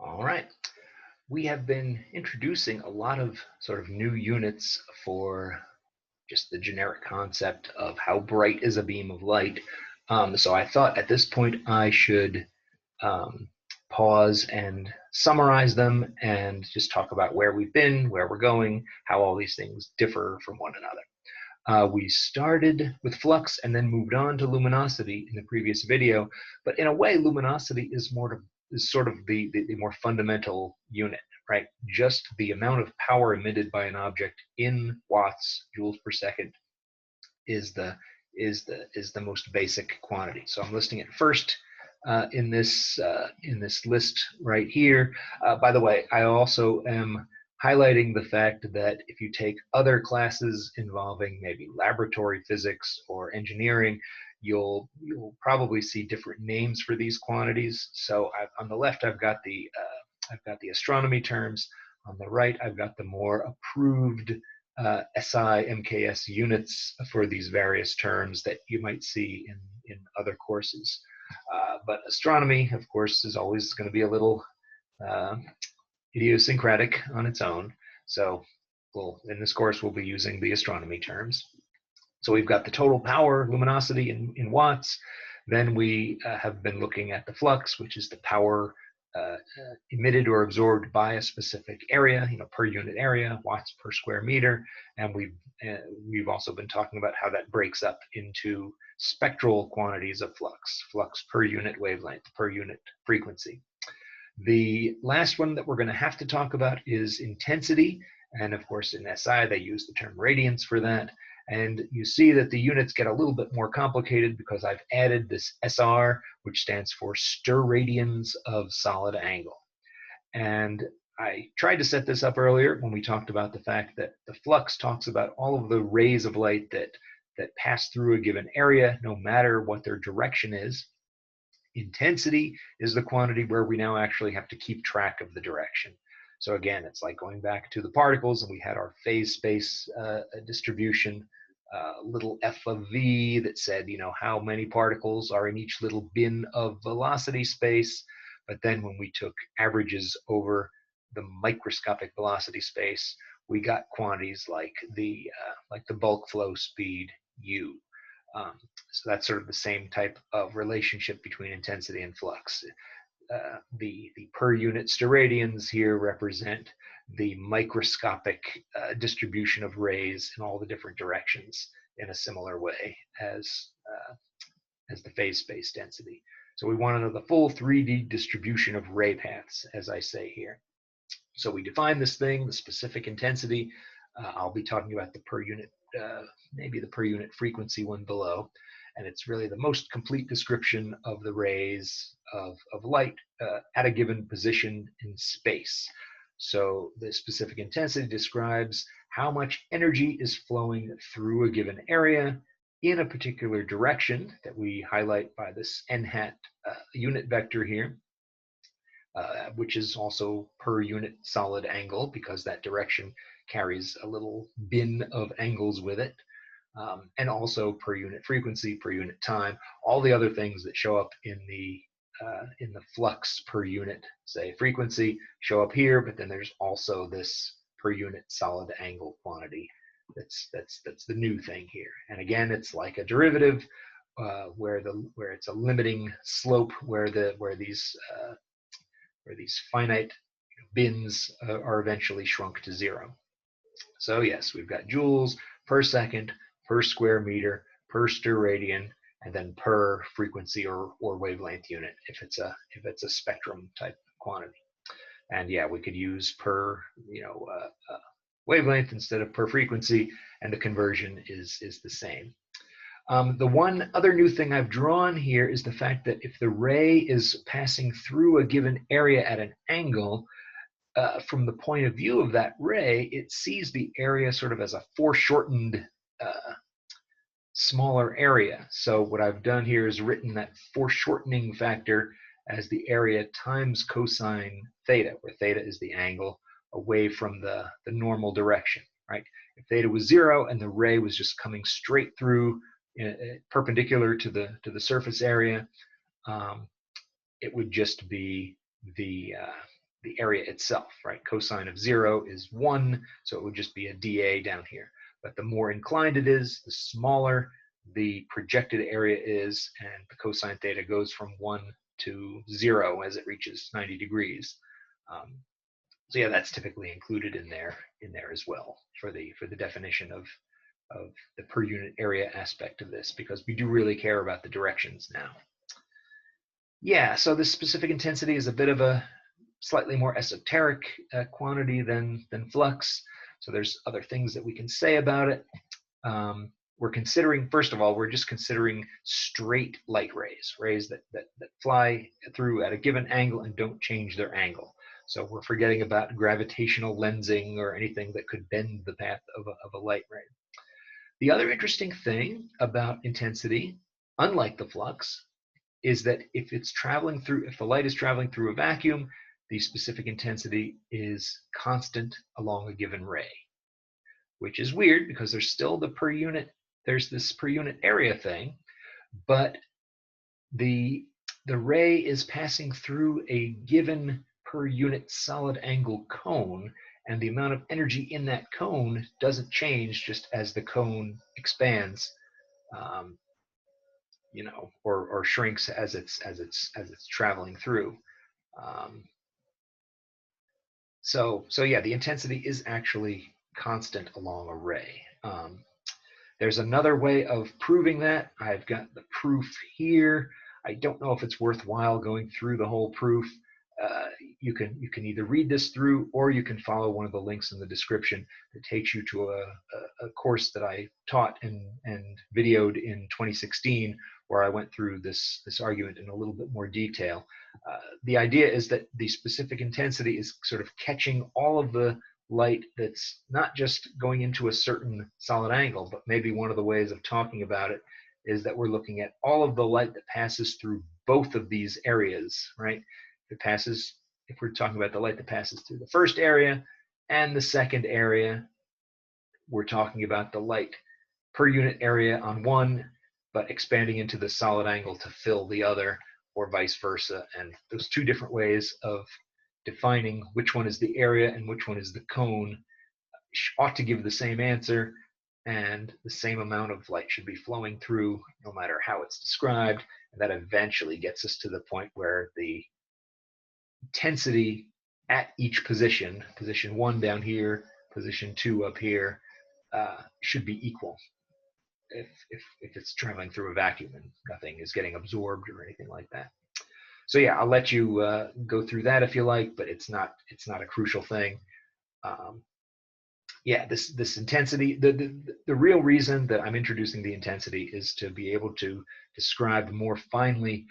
All right. We have been introducing a lot of sort of new units for just the generic concept of how bright is a beam of light. So I thought at this point I should um, pause and summarize them and just talk about where we've been, where we're going, how all these things differ from one another. We started with flux and then moved on to luminosity in the previous video, but in a way, luminosity is sort of the more fundamental unit, right? Just the amount of power emitted by an object in watts, joules per second, is the most basic quantity. So I'm listing it first in this list right here. By the way, I also am highlighting the fact that if you take other classes involving maybe laboratory physics or engineering, you'll probably see different names for these quantities. So on the left, I've got the astronomy terms. On the right, I've got the more approved SI MKS units for these various terms that you might see in other courses. But astronomy, of course, is always going to be a little uh, idiosyncratic on its own. So in this course, we'll be using the astronomy terms. So we've got the total power, luminosity in watts. Then we have been looking at the flux, which is the power emitted or absorbed by a specific area, per unit area, watts per square meter. And we've also been talking about how that breaks up into spectral quantities of flux per unit wavelength, per unit frequency. The last one that we're going to have to talk about is intensity. And of course, in SI, they use the term radiance for that. And you see that the units get a little bit more complicated because I've added this SR, which stands for steradians of solid angle. And I tried to set this up earlier when we talked about the fact that the flux talks about all of the rays of light that pass through a given area, no matter what their direction is. Intensity is the quantity where we now actually have to keep track of the direction. So again, it's like going back to the particles, and we had our phase space distribution, little f of v that said, how many particles are in each little bin of velocity space. But then when we took averages over the microscopic velocity space, we got quantities like the bulk flow speed u. So that's sort of the same type of relationship between intensity and flux. The per unit steradians here represent the microscopic distribution of rays in all the different directions in a similar way as the phase space density. So we want to know the full 3D distribution of ray paths, as I say here. So we define this thing, the specific intensity. I'll be talking about the per unit, maybe the per unit frequency one below. And it's really the most complete description of the rays of light at a given position in space. So the specific intensity describes how much energy is flowing through a given area in a particular direction that we highlight by this n hat unit vector here. Which is also per unit solid angle because that direction carries a little bin of angles with it. And also per unit frequency, per unit time, all the other things that show up in the flux per unit, say frequency, show up here, but then there's also this per unit solid angle quantity. That's the new thing here. And again, it's like a derivative where it's a limiting slope where these finite bins are eventually shrunk to zero. So yes, we've got joules per second, per square meter, per steradian, and then per frequency or wavelength unit if it's a spectrum type quantity. And yeah, we could use per wavelength instead of per frequency, and the conversion is the same. The one other new thing I've drawn here is the fact that if the ray is passing through a given area at an angle, from the point of view of that ray, it sees the area sort of as a foreshortened smaller area. So what I've done here is written that foreshortening factor as the area times cosine theta, where theta is the angle away from the normal direction, right? If theta was 0 and the ray was just coming straight through perpendicular to the surface area, it would just be the the area itself, right? Cosine of 0 is 1, so it would just be a dA down here. But the more inclined it is, the smaller the projected area is, and the cosine theta goes from 1 to 0 as it reaches 90 degrees. So yeah, that's typically included in there as well for the definition of the per unit area aspect of this, because we do really care about the directions now. Yeah, so this specific intensity is a bit of a slightly more esoteric quantity than flux. So there's other things that we can say about it. We're considering, first of all, we're just considering straight light rays, rays that fly through at a given angle and don't change their angle. So we're forgetting about gravitational lensing or anything that could bend the path of a light ray. The other interesting thing about intensity, unlike the flux, is that if the light is traveling through a vacuum, the specific intensity is constant along a given ray, which is weird because there's still there's this per unit area thing, but the ray is passing through a given per unit solid angle cone, and the amount of energy in that cone doesn't change just as the cone expands, or shrinks as it's traveling through. So yeah, the intensity is actually constant along a ray. There's another way of proving that. I've got the proof here. I don't know if it's worthwhile going through the whole proof. You can either read this through, or you can follow one of the links in the description that takes you to a course that I taught and videoed in 2016, where I went through this argument in a little bit more detail. The idea is that the specific intensity is sort of catching all of the light that's not just going into a certain solid angle, but maybe one of the ways of talking about it is that we're looking at all of the light that passes through both of these areas, right? If we're talking about the light that passes through the first area and the second area, we're talking about the light per unit area on one, but expanding into the solid angle to fill the other, or vice versa. And those two different ways of defining which one is the area and which one is the cone ought to give the same answer, and the same amount of light should be flowing through no matter how it's described. And that eventually gets us to the point where the intensity at each position 1 down here, position 2 up here, should be equal if it's traveling through a vacuum and nothing is getting absorbed or anything like that. So yeah, I'll let you go through that if you like, but it's not a crucial thing. Yeah, this intensity, the real reason that I'm introducing the intensity is to be able to describe more finely,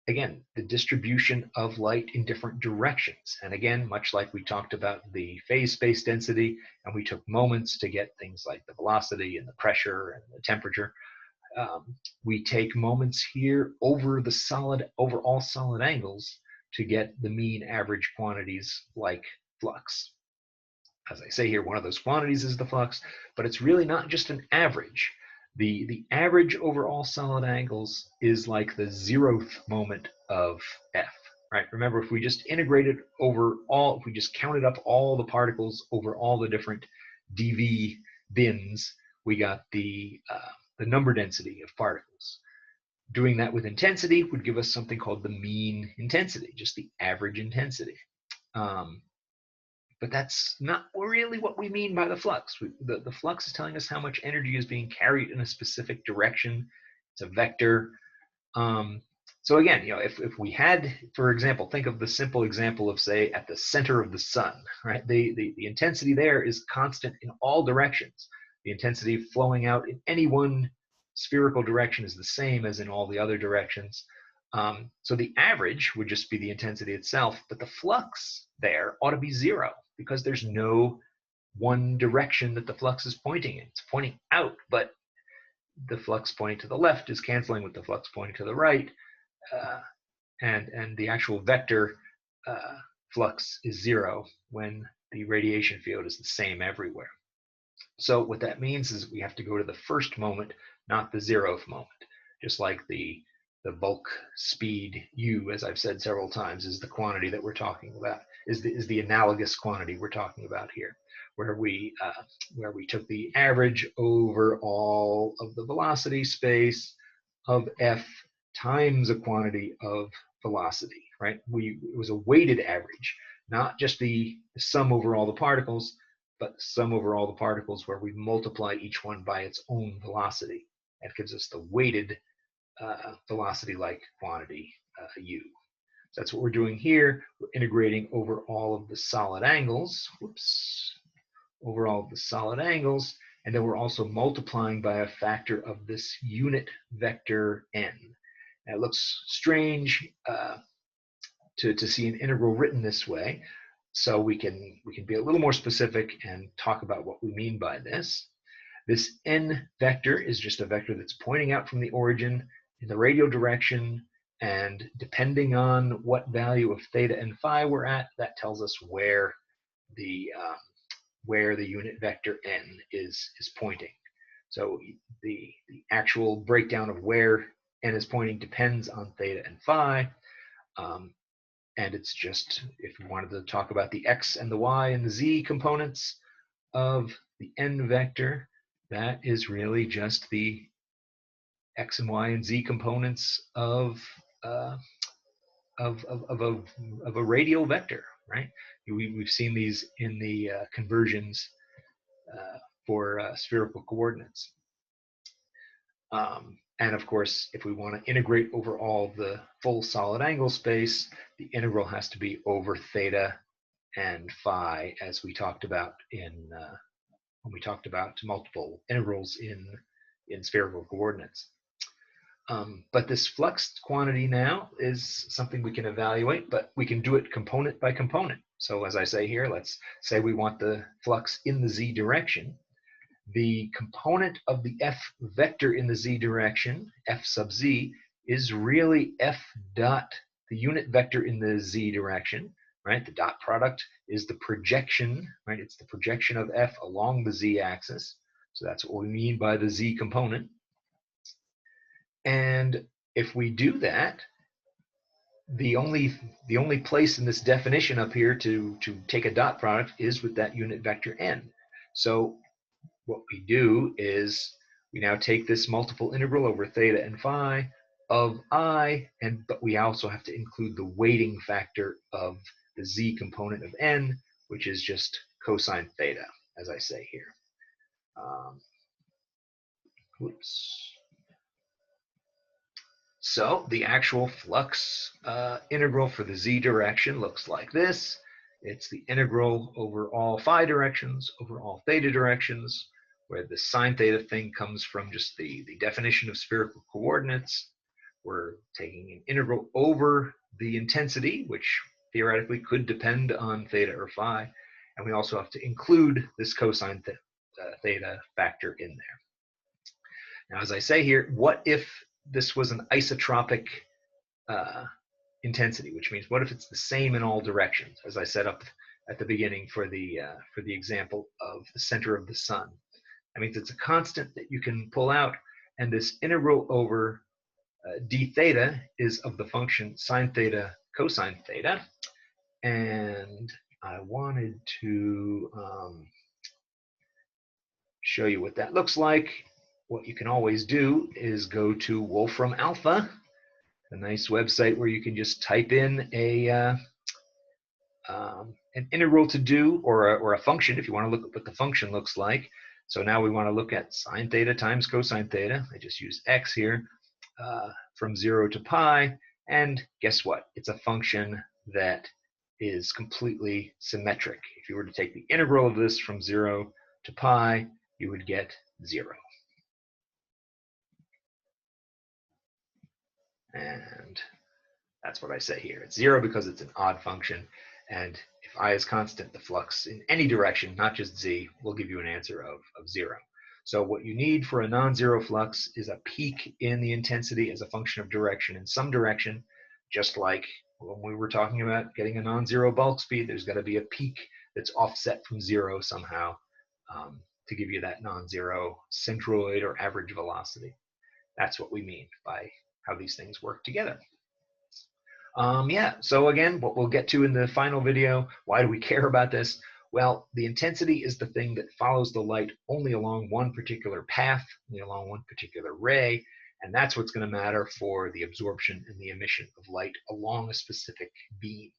again, the distribution of light in different directions. And again, much like we talked about the phase space density, and we took moments to get things like the velocity and the pressure and the temperature, we take moments here over all solid angles to get the mean average quantities like flux. As I say here, one of those quantities is the flux, but it's really not just an average. The average over all solid angles is like the 0th moment of F, right? Remember, if we just integrated if we just counted up all the particles over all the different dV bins, we got the number density of particles. Doing that with intensity would give us something called the mean intensity, just the average intensity. But that's not really what we mean by the flux. The flux is telling us how much energy is being carried in a specific direction. It's a vector. So again, if we had, for example, think of the simple example of, say, at the center of the sun, right? The intensity there is constant in all directions. The intensity flowing out in any one spherical direction is the same as in all the other directions. So the average would just be the intensity itself, but the flux there ought to be 0, because there's no one direction that the flux is pointing in. It's pointing out, but the flux pointing to the left is canceling with the flux pointing to the right, and the actual vector flux is 0 when the radiation field is the same everywhere. So what that means is we have to go to the first moment, not the 0th moment. Just like the the bulk speed u, as I've said several times, is the quantity that we're talking about, is the analogous quantity we're talking about here, where we took the average over all of the velocity space of f times a quantity of velocity, right? It was a weighted average, not just the sum over all the particles, but the sum over all the particles where we multiply each one by its own velocity. That gives us the weighted velocity-like quantity u. So that's what we're doing here. We're integrating over all of the solid angles. Whoops. Over all of the solid angles. And then we're also multiplying by a factor of this unit vector n. Now, it looks strange to see an integral written this way. So we can be a little more specific and talk about what we mean by this. This n vector is just a vector that's pointing out from the origin in the radial direction, and depending on what value of theta and phi we're at, that tells us where the unit vector n is pointing. So the actual breakdown of where n is pointing depends on theta and phi, and it's just, if we wanted to talk about the x and the y and the z components of the n vector, that is really just the x and y and z components of a radial vector, right? We've seen these in the conversions for spherical coordinates. And of course, if we want to integrate over all the full solid angle space, the integral has to be over theta and phi, as we talked about when we talked about multiple integrals in spherical coordinates. But this flux quantity now is something we can evaluate, but we can do it component by component. So as I say here, let's say we want the flux in the z direction. The component of the f vector in the z direction, f sub z, is really f dot, the unit vector in the z direction, right? The dot product is the projection, right? It's the projection of f along the z-axis. So that's what we mean by the z component. And if we do that, the only place in this definition up here to take a dot product is with that unit vector n. So what we do is we now take this multiple integral over theta and phi of I, but we also have to include the weighting factor of the z component of n, which is just cosine theta, as I say here. Whoops. So the actual flux integral for the z direction looks like this. It's the integral over all phi directions, over all theta directions, where the sine theta thing comes from just the definition of spherical coordinates. We're taking an integral over the intensity, which theoretically could depend on theta or phi. And we also have to include this cosine theta factor in there. Now, as I say here, what if this was an isotropic intensity, which means what if it's the same in all directions, as I set up at the beginning for the example of the center of the sun? That means it's a constant that you can pull out, and this integral over d theta is of the function sine theta cosine theta. And I wanted to show you what that looks like. What you can always do is go to Wolfram Alpha, a nice website where you can just type in an integral to do, or a function, if you want to look at what the function looks like. So now we want to look at sine theta times cosine theta. I just use x here from 0 to pi. And guess what? It's a function that is completely symmetric. If you were to take the integral of this from 0 to pi, you would get 0. And that's what I say here. It's 0 because it's an odd function. And if I is constant, the flux in any direction, not just z, will give you an answer of 0. So what you need for a non-zero flux is a peak in the intensity as a function of direction in some direction, just like when we were talking about getting a non-zero bulk speed, there's got to be a peak that's offset from 0 somehow to give you that non-zero centroid or average velocity. That's what we mean by how these things work together. Yeah, so again, what we'll get to in the final video, why do we care about this? Well, the intensity is the thing that follows the light only along one particular path, only along one particular ray, and that's what's going to matter for the absorption and the emission of light along a specific beam.